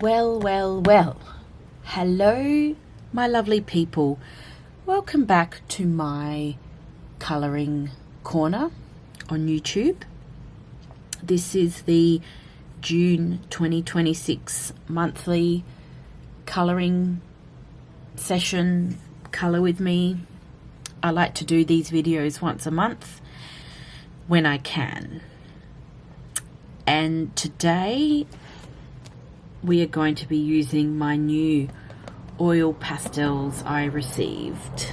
Well. Hello, my lovely people. Welcome back to my colouring corner on YouTube. This is the June 2026 monthly colouring session, Colour with me. I like to do these videos once a month when I can. And today we are going to be using my new oil pastels I received.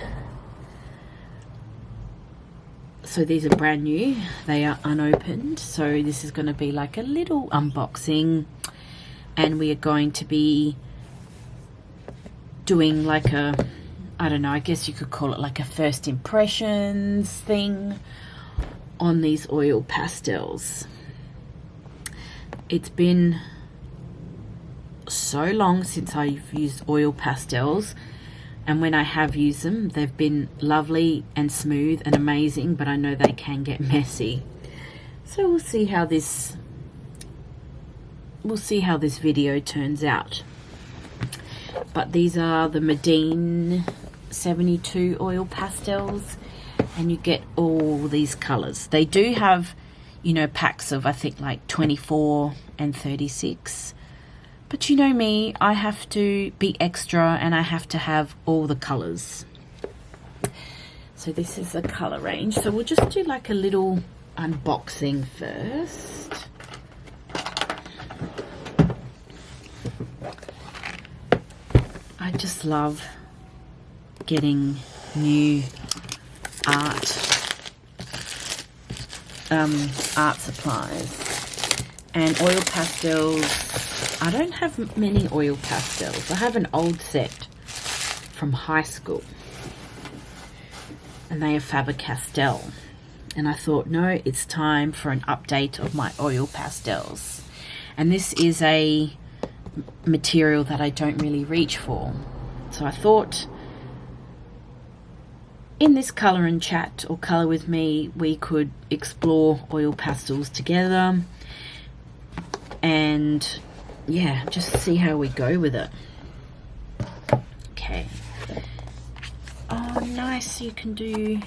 So these are brand new, they are unopened, so this is going to be like a little unboxing, and we are going to be doing like a, I don't know, I guess you could call it like a first impressions thing on these oil pastels. It's been so long since I've used oil pastels, and when I have used them, they've been lovely and smooth and amazing, but I know they can get messy. So we'll see how this video turns out. But these are the Medeen 72 oil pastels, and you get all these colors. They do have, you know, packs of I think like 24 and 36. But you know me, I have to be extra and I have to have all the colours. So this is the colour range. So we'll just do like a little unboxing first. I just love getting new art supplies. And oil pastels, I don't have many oil pastels. I have an old set from high school, and they are Faber-Castell. And I thought, no, it's time for an update of my oil pastels. And this is a material that I don't really reach for. So I thought, in this colour and chat or colour with me, we could explore oil pastels together. And yeah, just see how we go with it. Okay. Oh, nice. You can do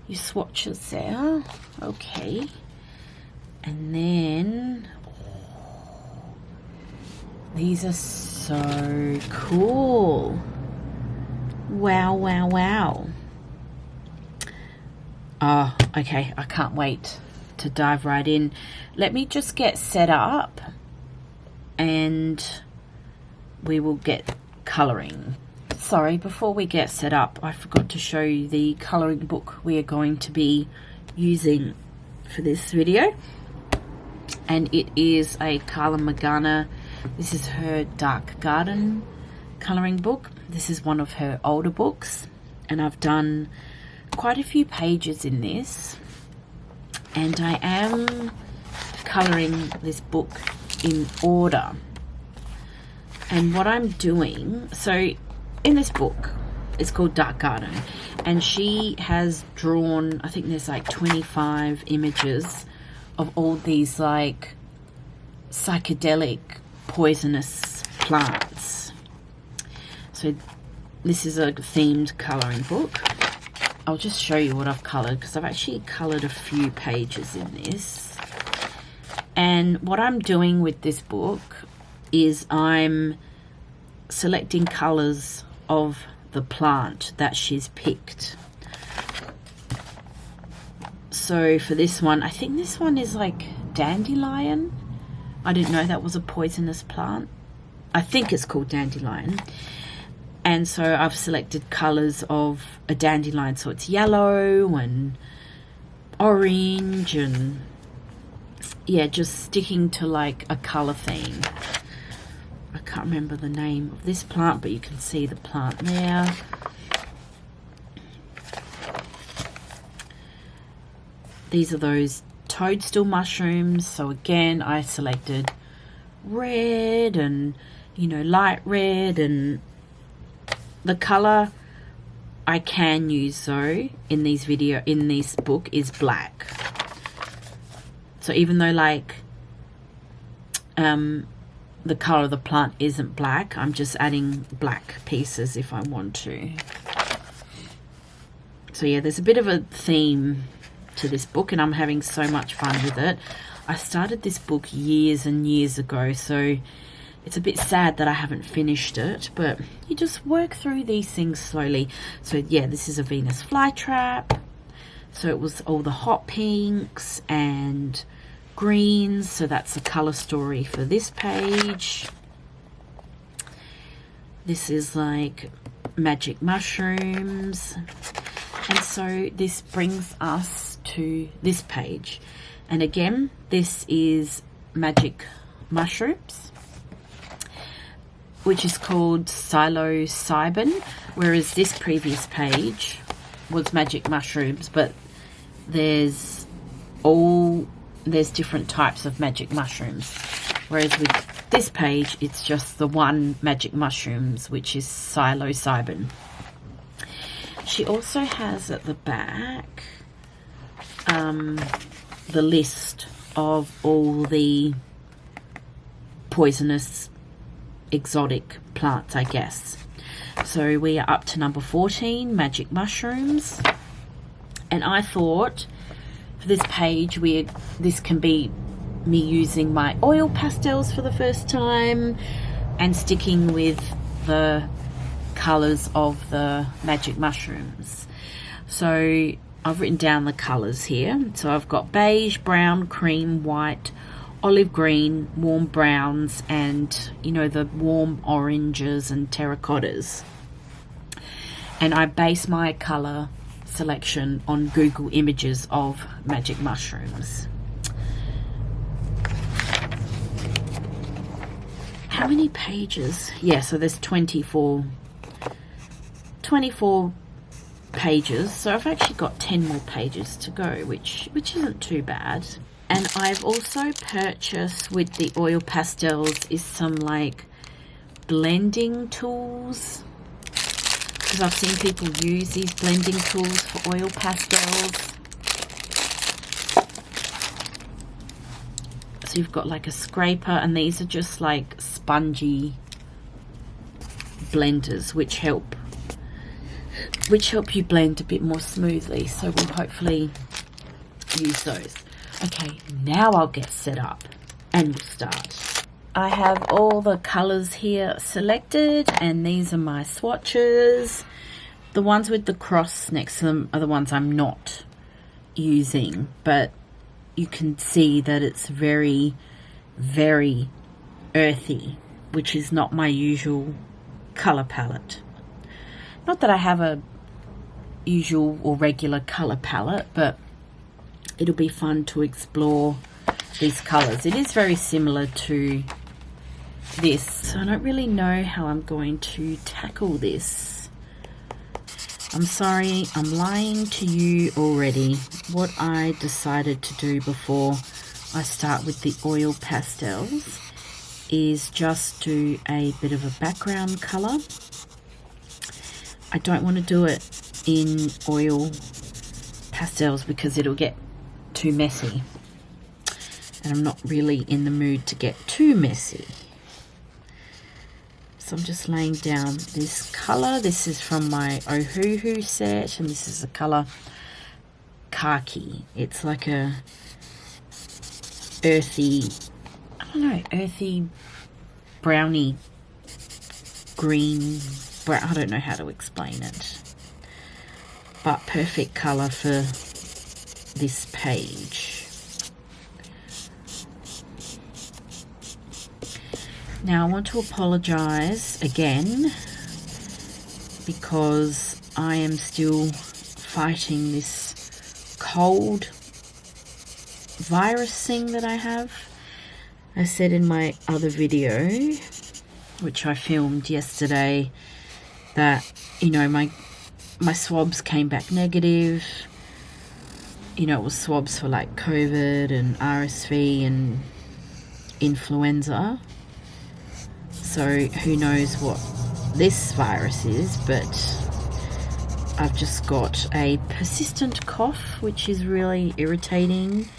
your swatches there. Okay. And then these are so cool. Wow. Oh, okay. I can't wait to dive right in. Let me just get set up and we will get colouring. Sorry, before we get set up, I forgot to show you the colouring book we are going to be using for this video. And it is a Carla Magana. This is her Dark Garden colouring book. This is one of her older books, and I've done quite a few pages in this. And I am colouring this book in order. And what I'm doing, so in this book, it's called Dark Garden, and she has drawn, I think there's like 25 images of all these like psychedelic poisonous plants. So this is a themed colouring book. I'll just show you what I've coloured, because I've actually coloured a few pages in this. And what I'm doing with this book is I'm selecting colours of the plant that she's picked. So for this one, I think this one is like dandelion. I didn't know that was a poisonous plant. I think it's called dandelion. And so I've selected colours of a dandelion, so it's yellow and orange, and yeah, just sticking to like a colour theme. I can't remember the name of this plant, but you can see the plant there. These are those toadstool mushrooms. So again, I selected red and, you know, light red, and the color I can use though in this book is black. So even though like the color of the plant isn't black. I'm just adding black pieces if I want to. So yeah, there's a bit of a theme to this book, and I'm having so much fun with it. I started this book years and years ago, so it's a bit sad that I haven't finished it, but you just work through these things slowly. So yeah, this is a Venus flytrap. So it was all the hot pinks and greens, so that's a color story for this page. This is like magic mushrooms. And so this brings us to this page. And again, this is magic mushrooms, which is called psilocybin, whereas this previous page was magic mushrooms, but there's different types of magic mushrooms. Whereas with this page, it's just the one magic mushrooms, which is psilocybin. She also has at the back the list of all the poisonous exotic plants, I guess. So we are up to number 14, magic mushrooms. And I thought for this page, this can be me using my oil pastels for the first time and sticking with the colors of the magic mushrooms. So I've written down the colors here. So I've got beige, brown, cream, white, olive green, warm browns, and you know, the warm oranges and terracottas. And I base my color selection on Google images of magic mushrooms. How many pages? Yeah, so there's 24 pages, so I've actually got 10 more pages to go, which isn't too bad. And I've also purchased with the oil pastels is some like blending tools, because I've seen people use these blending tools for oil pastels. So you've got like a scraper, and these are just like spongy blenders which help you blend a bit more smoothly. So we'll hopefully use those. Okay, now I'll get set up and we'll start. I have all the colors here selected, and these are my swatches. The ones with the cross next to them are the ones I'm not using, but you can see that it's very, very earthy, which is not my usual color palette. Not that I have a usual or regular color palette, but it'll be fun to explore these colors. It is very similar to this, so I don't really know how I'm going to tackle this. I'm sorry, I'm lying to you already. What I decided to do before I start with the oil pastels is just do a bit of a background color. I don't want to do it in oil pastels because it'll get too messy, and I'm not really in the mood to get too messy. So I'm just laying down this color. This is from my Ohuhu set, and this is the color Khaki. It's like a earthy, I don't know, earthy browny green brown. I don't know how to explain it, but perfect color for this page. Now I want to apologize again because I am still fighting this cold virus thing that I have. I said in my other video, which I filmed yesterday, that, you know, my swabs came back negative. You know, it was swabs for like COVID and RSV and influenza. So who knows what this virus is, but I've just got a persistent cough, which is really irritating.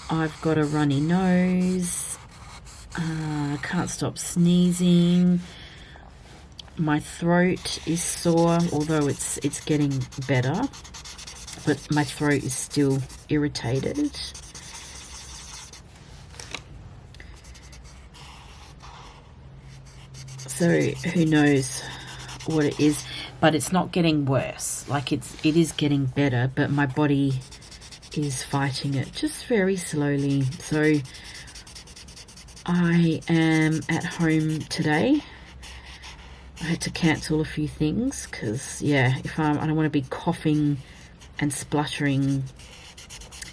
I've got a runny nose. I can't stop sneezing. My throat is sore, although it's getting better, but my throat is still irritated. So who knows what it is, but it's not getting worse. Like it is getting better, but my body is fighting it just very slowly. So I am at home today. I had to cancel a few things because, yeah, I don't want to be coughing and spluttering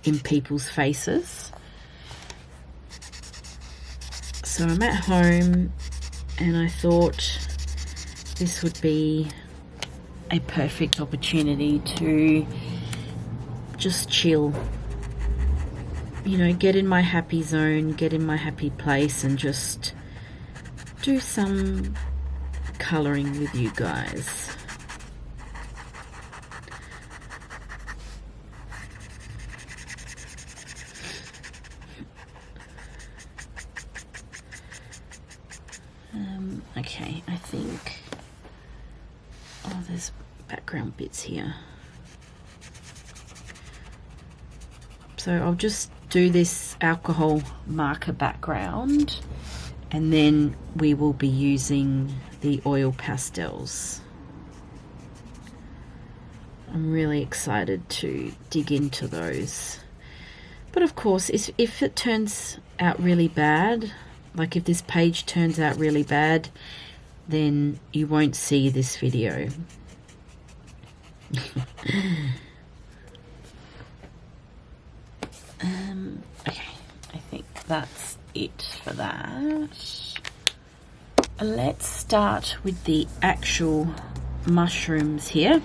in people's faces. So I'm at home, and I thought this would be a perfect opportunity to just chill. You know, get in my happy zone, get in my happy place, and just do some colouring with you guys. Okay, I think, there's background bits here. So I'll just do this alcohol marker background, and then we will be using the oil pastels. I'm really excited to dig into those. But of course, if it turns out really bad, like if this page turns out really bad, then you won't see this video. Okay, I think that's it for that. Let's start with the actual mushrooms here.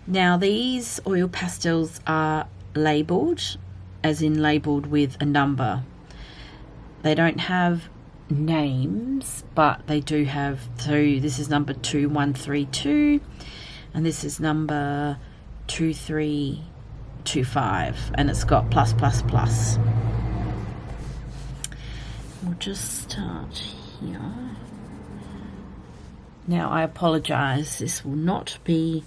Now these oil pastels are labelled, as in labelled with a number. They don't have names, but they do have, so this is number 2132 and this is number 2325, and it's got plus plus plus. We'll just start here. Now I apologize, this will not be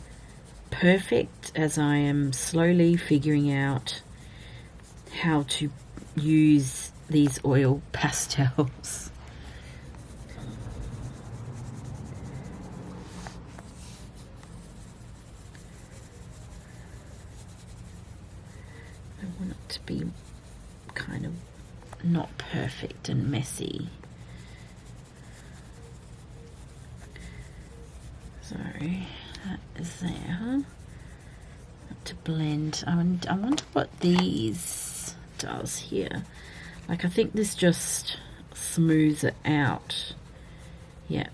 perfect as I am slowly figuring out how to use these oil pastels. I want it to be kind of not perfect and messy. So that is there. To blend. I wonder what these does here. Like I think this just smooths it out. Yeah.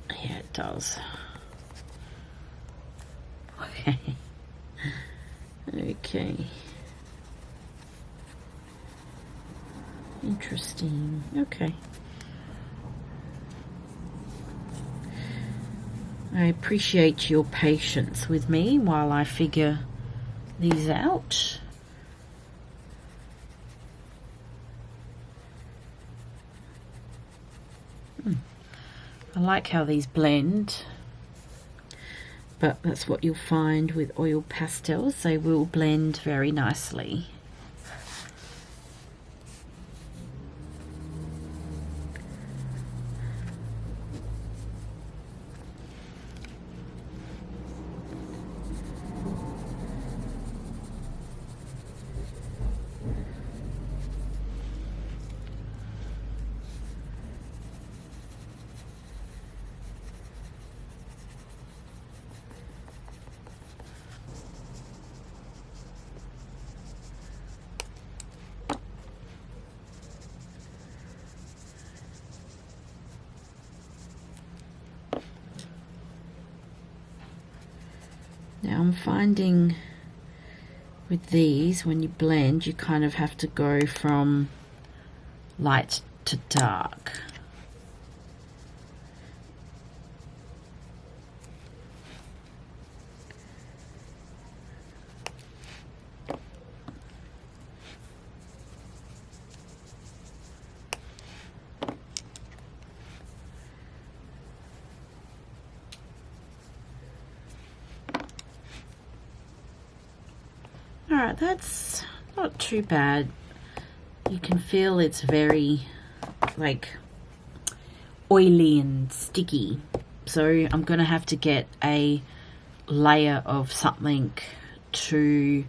Yeah, it does. Okay. Okay. Interesting. Okay. I appreciate your patience with me while I figure these out. I like how these blend, but that's what you'll find with oil pastels. They will blend very nicely. Now I'm finding with these, when you blend, you kind of have to go from light to dark. Alright, that's not too bad. You can feel it's very like oily and sticky. So I'm going to have to get a layer of something to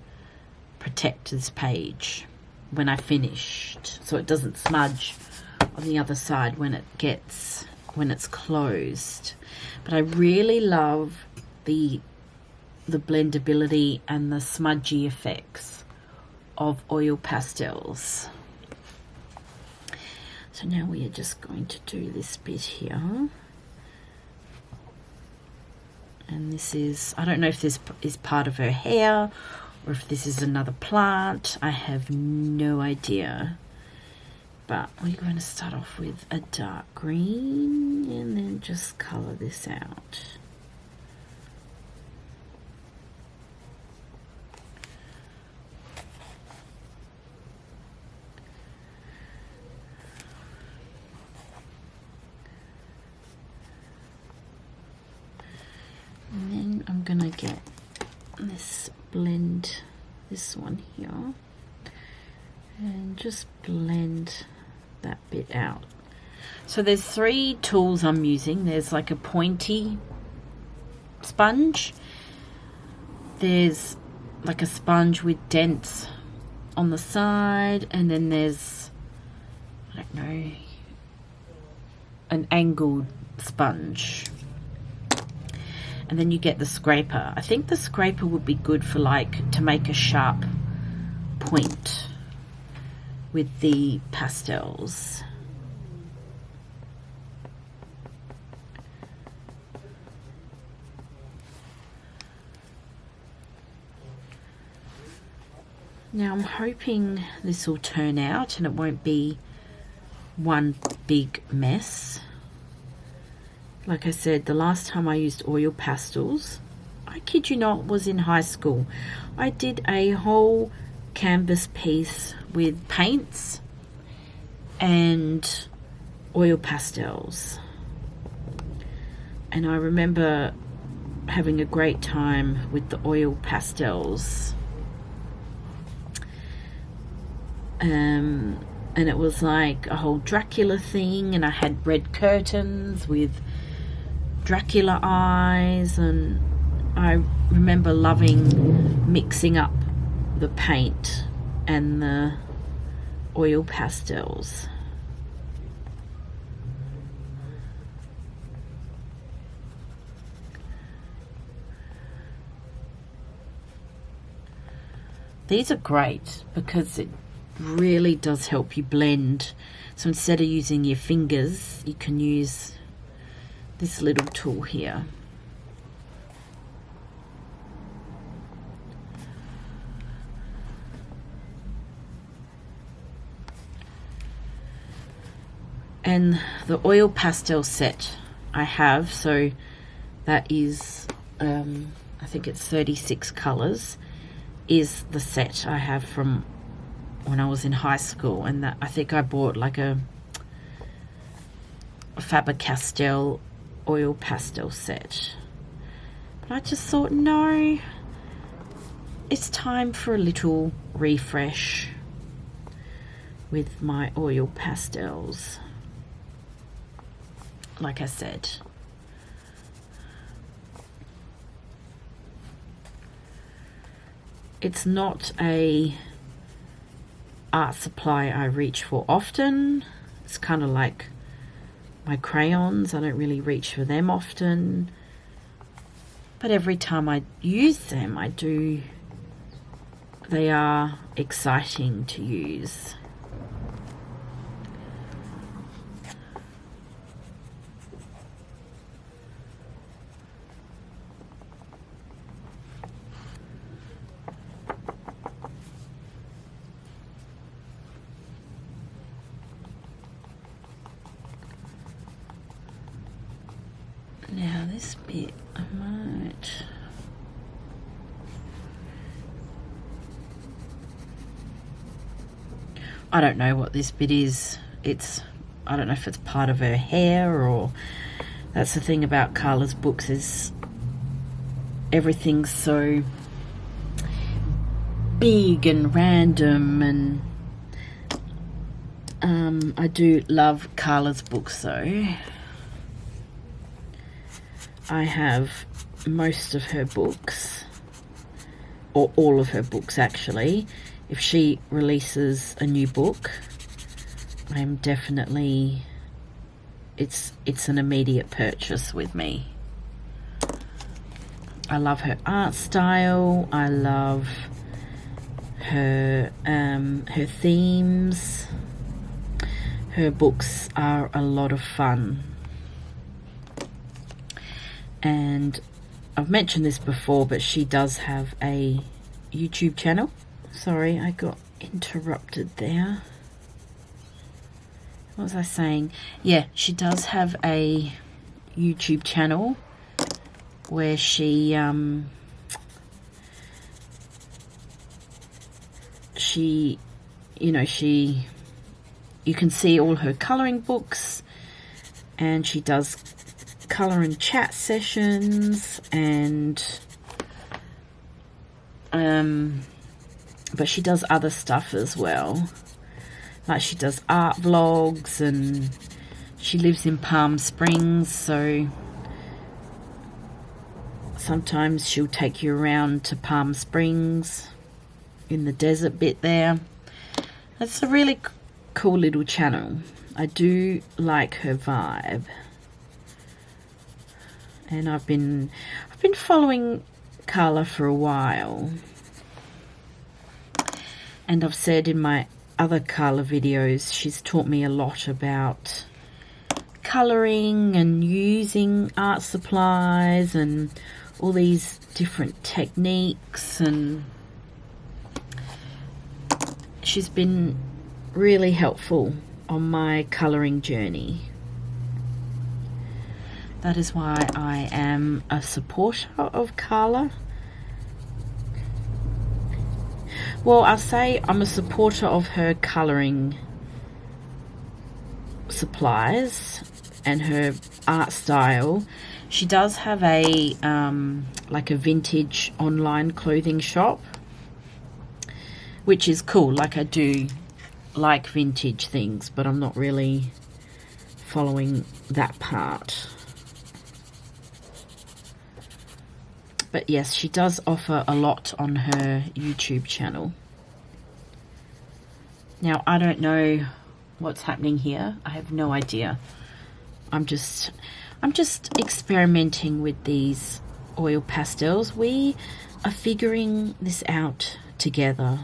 protect this page when I finished, so it doesn't smudge on the other side when it's closed. But I really love the blendability and the smudgy effects of oil pastels. So now we are just going to do this bit here. And this is, I don't know if this is part of her hair or if this is another plant. I have no idea. But we're going to start off with a dark green and then just colour this out. And then I'm going to get this, blend this one here and just blend that bit out. So there's 3 tools I'm using. There's like a pointy sponge. There's like a sponge with dents on the side, and then there's, I don't know, an angled sponge. And then you get the scraper. I think the scraper would be good for like to make a sharp point with the pastels. Now I'm hoping this will turn out and it won't be one big mess. Like I said, the last time I used oil pastels, I kid you not, was in high school. I did a whole canvas piece with paints and oil pastels. And I remember having a great time with the oil pastels. And it was like a whole Dracula thing, and I had red curtains with Dracula eyes, and I remember loving mixing up the paint and the oil pastels. These are great because it really does help you blend. So instead of using your fingers, you can use this little tool here. And the oil pastel set I have, so that is I think it's 36 colors, is the set I have from when I was in high school. And that I think I bought like a Faber-Castell oil pastel set. But I just thought, no, it's time for a little refresh with my oil pastels. Like I said, it's not a art supply I reach for often. It's kind of like my crayons. I don't really reach for them often, but every time I use them, they are exciting to use. Now this bit I might, I don't know what this bit is. I don't know if it's part of her hair, or that's the thing about Carla's books, is everything's so big and random, and I do love Carla's books though. I have most of her books, or all of her books actually. If she releases a new book, I'm definitely, it's an immediate purchase with me. I love her art style. I love her her themes. Her books are a lot of fun. And I've mentioned this before, but she does have a YouTube channel. Sorry, I got interrupted there. What was I saying? Yeah, she does have a YouTube channel where she you can see all her colouring books, and she does colour and chat sessions, and but she does other stuff as well, like she does art vlogs, and she lives in Palm Springs, so sometimes she'll take you around to Palm Springs in the desert bit there. It's a really cool little channel. I do like her vibe. And I've been following Carla for a while. And I've said in my other Carla videos, she's taught me a lot about colouring and using art supplies and all these different techniques, and she's been really helpful on my colouring journey. That is why I am a supporter of Carla. Well, I'll say I'm a supporter of her colouring supplies and her art style. She does have a like a vintage online clothing shop, which is cool. Like, I do like vintage things, but I'm not really following that part. But yes, she does offer a lot on her YouTube channel. Now, I don't know what's happening here. I have no idea. I'm just experimenting with these oil pastels. We are figuring this out together.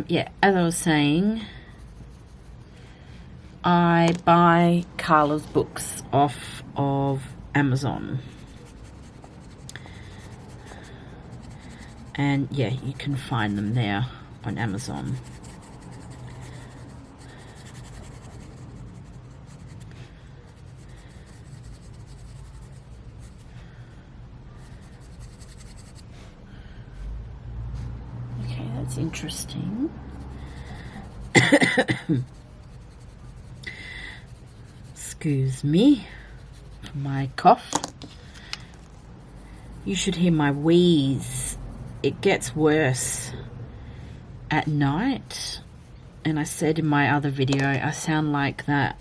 Yeah, as I was saying, I buy Carla's books off of Amazon. And yeah, you can find them there on Amazon. Okay, that's interesting. Excuse me for my cough. You should hear my wheeze. It gets worse at night, and I said in my other video, I sound like that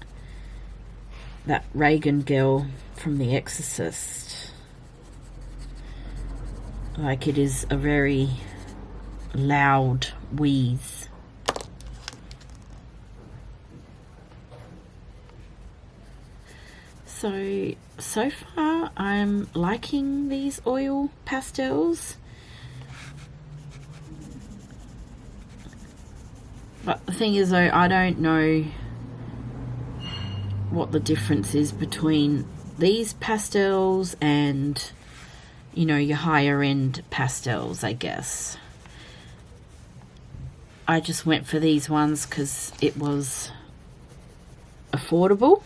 Reagan girl from The Exorcist. Like, it is a very loud wheeze. So far I'm liking these oil pastels, but the thing is though, I don't know what the difference is between these pastels and, you know, your higher end pastels, I guess. I just went for these ones because it was affordable.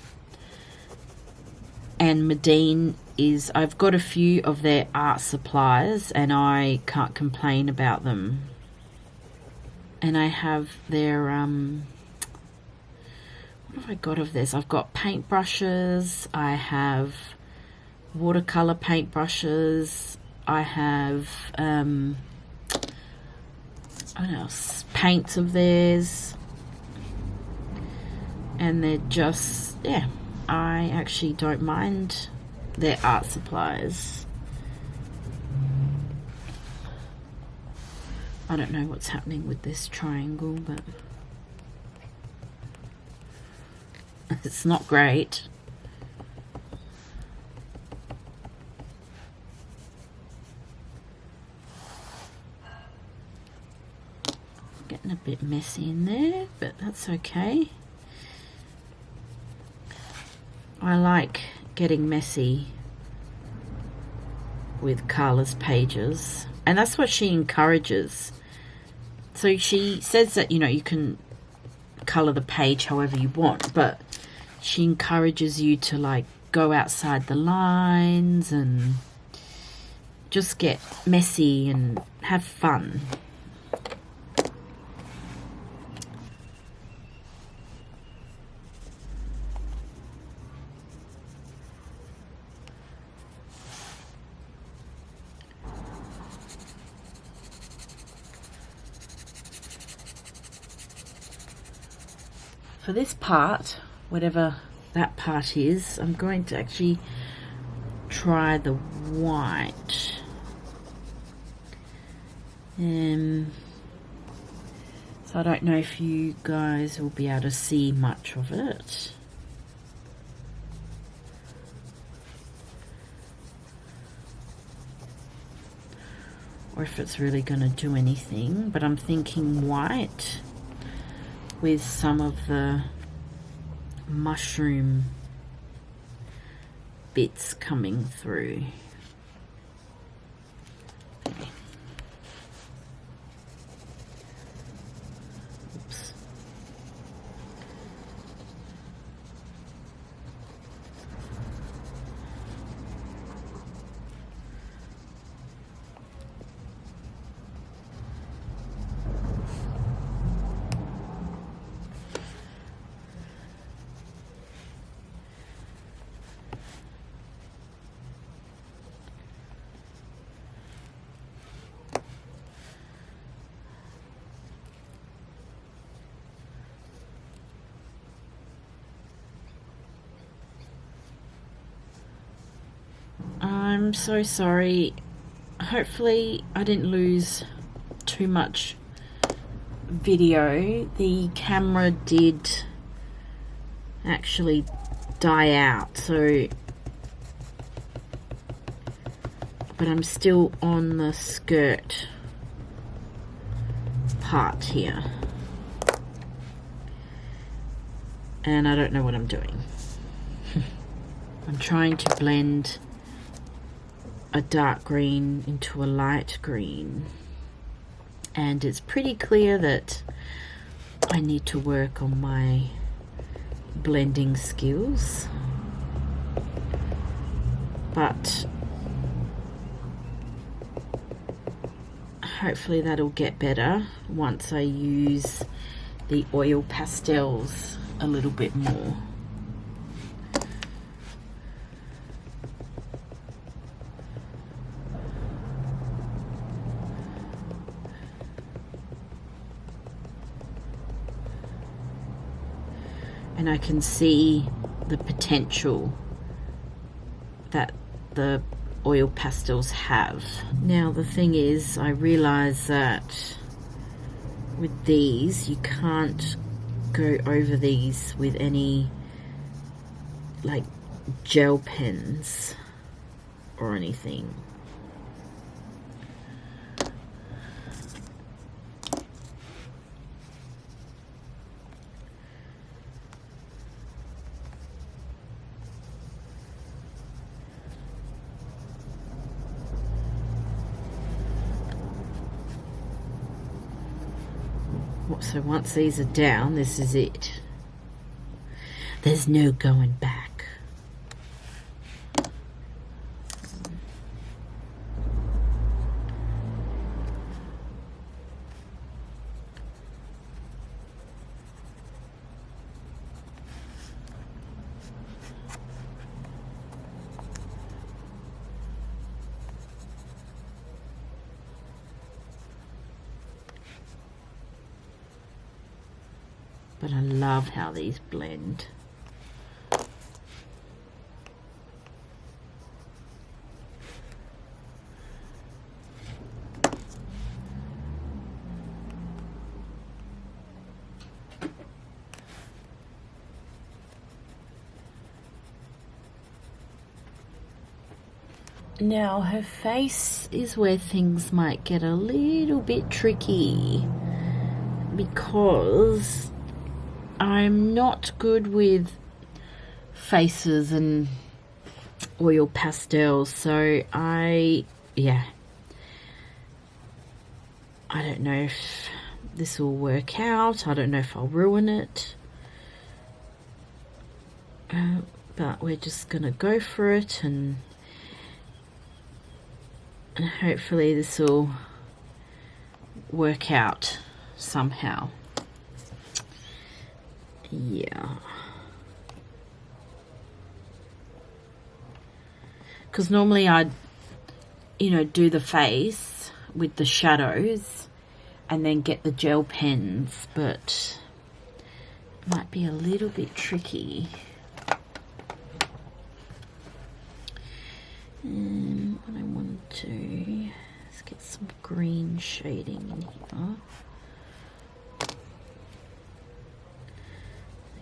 And Medeen is I've got a few of their art supplies and I can't complain about them. And I have their, what have I got of this? I've got paintbrushes, I have watercolor paintbrushes, I have, what else? Paints of theirs. And they're just, yeah, I actually don't mind their art supplies. I don't know what's happening with this triangle, but it's not great. Getting a bit messy in there, but that's okay. I like getting messy with Carla's pages, and that's what she encourages. So she says that, you know, you can color the page however you want, but she encourages you to like go outside the lines and just get messy and have fun. For this part, whatever that part is, I'm going to actually try the white. So I don't know if you guys will be able to see much of it. Or if it's really going to do anything, but I'm thinking white with some of the mushroom bits coming through. Oops. I'm so sorry. Hopefully I didn't lose too much video. The camera did actually die out, so but I'm still on the skirt part here and I don't know what I'm doing. I'm trying to blend a dark green into a light green, and it's pretty clear that I need to work on my blending skills, but hopefully that'll get better once I use the oil pastels a little bit more. And I can see the potential that the oil pastels have. Now the thing is, I realize that with these you can't go over these with any like gel pens or anything. So once these are down, this is it. There's no going back. but I love how these blend. Now her face is where things might get a little bit tricky, because I'm not good with faces and oil pastels, so I don't know if this will work out. I don't know if I'll ruin it, but we're just gonna go for it, and hopefully this will work out somehow. Yeah. Because normally I'd, do the face with the shadows and then get the gel pens, but it might be a little bit tricky. And what I want to do is get some green shading in here.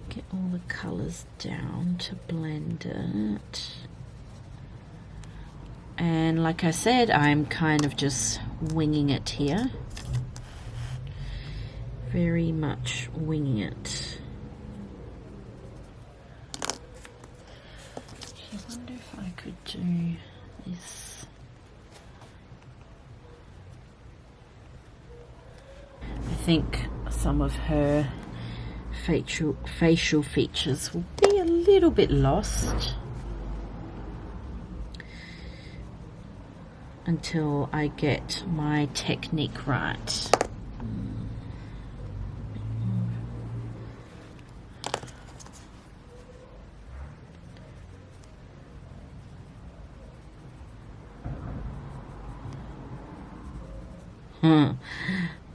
Get all the colours down to blend it. And like I said, I'm kind of just winging it here. Very much winging it. I wonder if I could do this. I think some of her facial features will be a little bit lost until I get my technique right.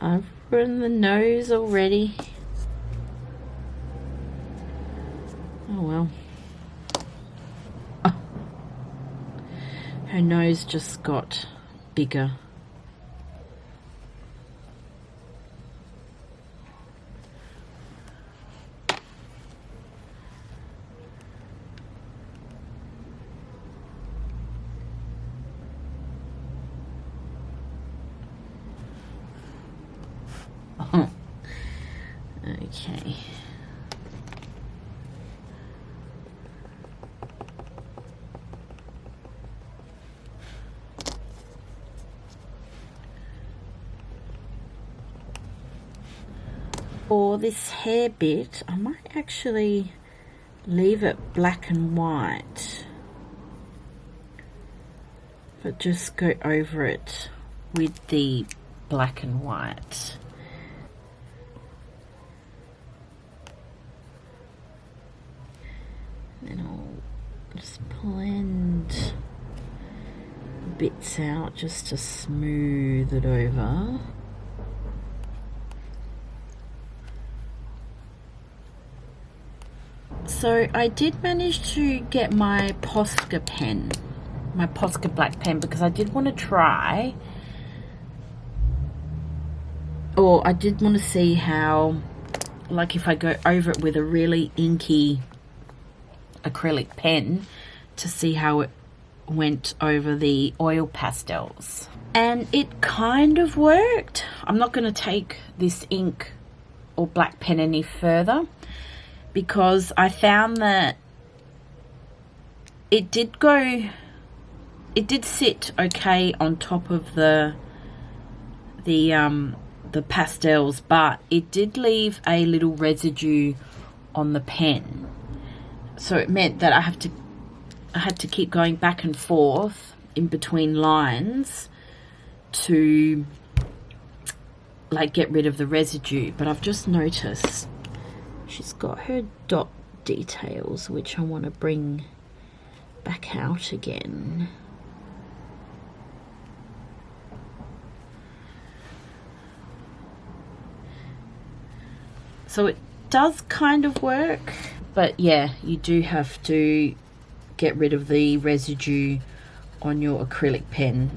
I've ruined the nose already. Oh well. Oh. Her nose just got bigger. Oh. Okay. For this hair bit, I might actually leave it black and white, but just go over it with the black and white. Then I'll just blend bits out just to smooth it over. So I did manage to get my Posca pen, my Posca black pen, because I did want to try, or I did want to see how, like if I go over it with a really inky acrylic pen, to see how it went over the oil pastels. And it kind of worked. I'm not going to take this ink or black pen any further, because I found that it did sit okay on top of the pastels, but it did leave a little residue on the pen. So it meant that I had to keep going back and forth in between lines to like get rid of the residue. But I've just noticed she's got her dot details, which I want to bring back out again. So does kind of work, but yeah, you do have to get rid of the residue on your acrylic pen,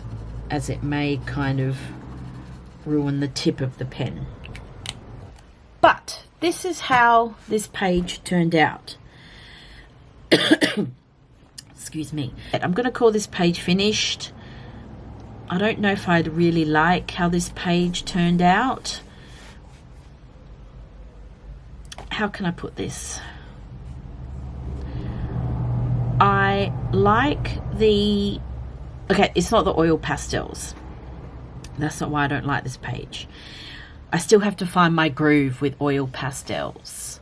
as it may kind of ruin the tip of the pen. But this is how this page turned out. Excuse me. I'm going to call this page finished. I don't know if I'd really like how this page turned out. How can I put this? I like the... Okay, it's not the oil pastels. That's not why I don't like this page. I still have to find my groove with oil pastels.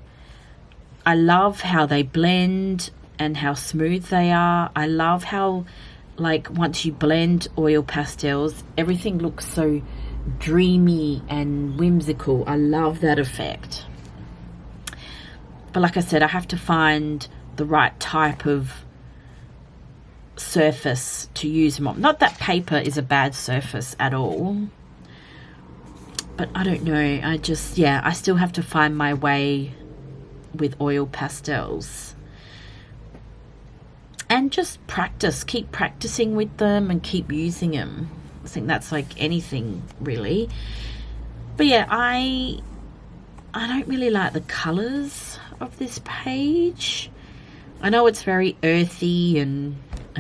I love how they blend and how smooth they are. I love how, like, once you blend oil pastels, everything looks so dreamy and whimsical. I love that effect. But like I said, I have to find the right type of surface to use them on. Not that paper is a bad surface at all, but I don't know. I just, yeah, I still have to find my way with oil pastels. And just practice, keep practicing with them and keep using them. I think that's like anything really. But yeah, I don't really like the colors of this page. I know it's very earthy and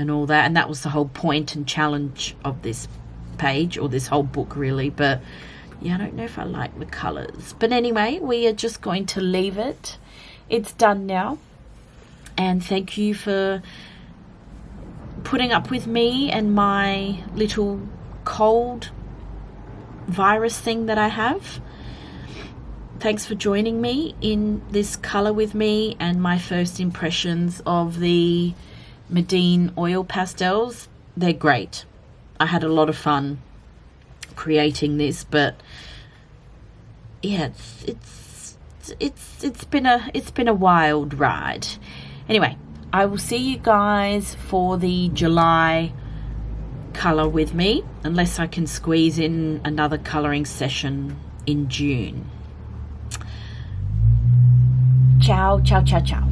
all that, and that was the whole point and challenge of this page, or this whole book really. But yeah, I don't know if I like the colors. But anyway, we are just going to leave it. It's done now. And thank you for putting up with me and my little cold virus thing that I have. Thanks for joining me in this color with me and my first impressions of the Medeen oil pastels. They're great. I had a lot of fun creating this, but yeah, it's been a wild ride. Anyway, I will see you guys for the July color with me, unless I can squeeze in another coloring session in June. Ciao, ciao, ciao, ciao.